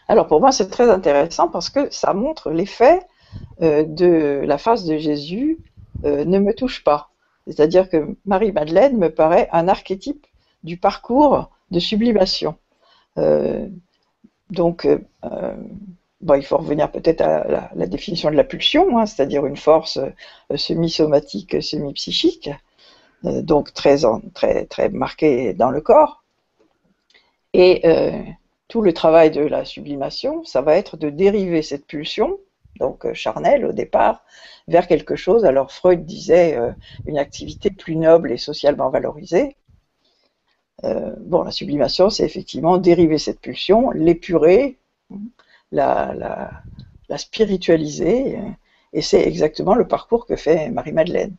Alors pour moi, c'est très intéressant parce que ça montre l'effet de la face de Jésus ne me touche pas. C'est-à-dire que Marie-Madeleine me paraît un archétype du parcours de sublimation. Euh, donc, bon, il faut revenir peut-être à la définition de la pulsion, hein, c'est-à-dire une force semi-somatique, semi-psychique, donc très marquée dans le corps. Et tout le travail de la sublimation, ça va être de dériver cette pulsion, donc charnelle au départ, vers quelque chose. Alors Freud disait une activité plus noble et socialement valorisée. Bon, la sublimation, c'est effectivement dériver cette pulsion, l'épurer, la, la, la spiritualiser, et c'est exactement le parcours que fait Marie-Madeleine.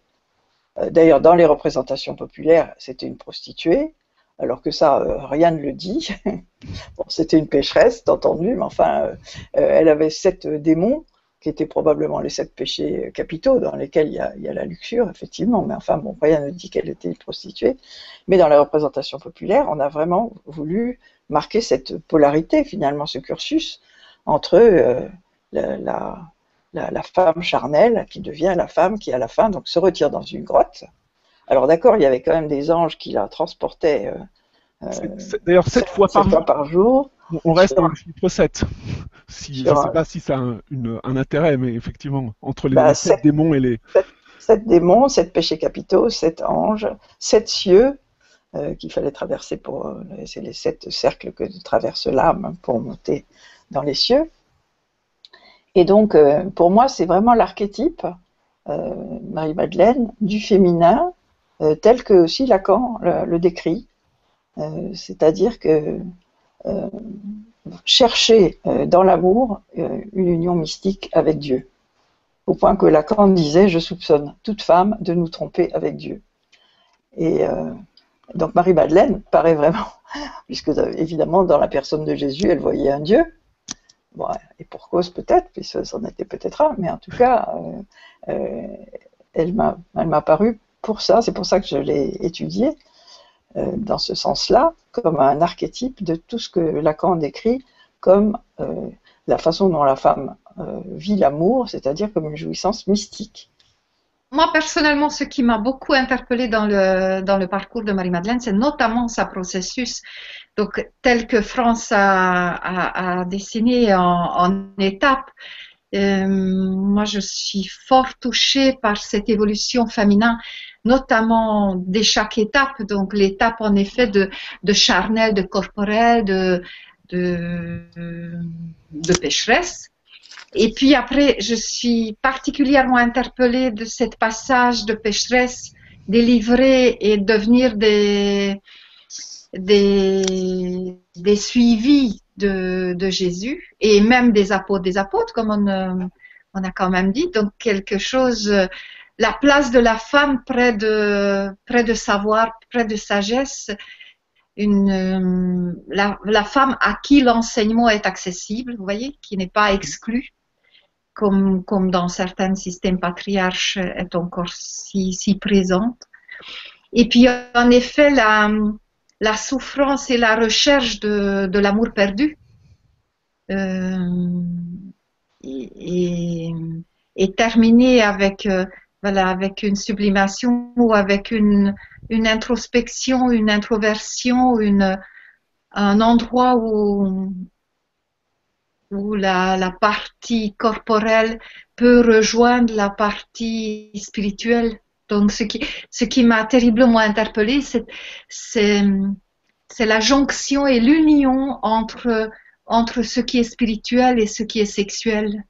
D'ailleurs, dans les représentations populaires, c'était une prostituée, alors que ça, rien ne le dit. Bon, c'était une pécheresse, t'as entendu, mais enfin, elle avait 7 démons, qui étaient probablement les 7 péchés capitaux, dans lesquels il y a la luxure, effectivement, mais enfin, bon, rien ne dit qu'elle était une prostituée. Mais dans les représentations populaires, on a vraiment voulu marquer cette polarité, finalement, ce cursus, entre la, la, la femme charnelle qui devient la femme qui, à la fin, donc, se retire dans une grotte. Alors d'accord, il y avait quand même des anges qui la transportaient D'ailleurs, 7 fois 7 par jour. fois par jour. On reste Sur, dans le chiffre 7. Si, je ne sais sur pas si ça a un intérêt, mais effectivement, entre les 7 7, démons et les... 7 démons, 7 péchés capitaux, 7 anges, 7 cieux qu'il fallait traverser pour... c'est les 7 cercles que traverse l'âme pour monter dans les cieux. Et donc, pour moi, c'est vraiment l'archétype, Marie-Madeleine, du féminin, tel que aussi Lacan le décrit. C'est-à-dire que euh, chercher dans l'amour une union mystique avec Dieu. Au point que Lacan disait « Je soupçonne toute femme de nous tromper avec Dieu ». Et donc Marie-Madeleine paraît vraiment, puisque évidemment dans la personne de Jésus, elle voyait un Dieu, bon, et pour cause peut-être, puisque c'en était peut-être un, mais en tout cas, elle m'a paru pour ça, c'est pour ça que je l'ai étudiée, dans ce sens-là, comme un archétype de tout ce que Lacan décrit comme la façon dont la femme vit l'amour, c'est-à-dire comme une jouissance mystique. Moi, personnellement, ce qui m'a beaucoup interpellée dans le parcours de Marie-Madeleine, c'est notamment sa processus, donc tel que France a dessiné en étapes. Moi, je suis fort touchée par cette évolution féminin, notamment dès chaque étape. Donc, l'étape, en effet, de charnel, de corporel, de pécheresse. Et puis après, je suis particulièrement interpellée de ce passage de pécheresse délivrée et devenir des suivis de Jésus et même des apôtres, comme on a quand même dit. Donc quelque chose, la place de la femme près de savoir, près de sagesse, la femme à qui l'enseignement est accessible, vous voyez, qui n'est pas exclue. Comme dans certains systèmes patriarches est encore si présente. Et puis, en effet, la souffrance et la recherche de l'amour perdu est terminée avec, voilà, avec une sublimation ou avec une introspection, une introversion, un endroit où la partie corporelle peut rejoindre la partie spirituelle. Donc, ce qui m'a terriblement interpellée, c'est la jonction et l'union entre ce qui est spirituel et ce qui est sexuel.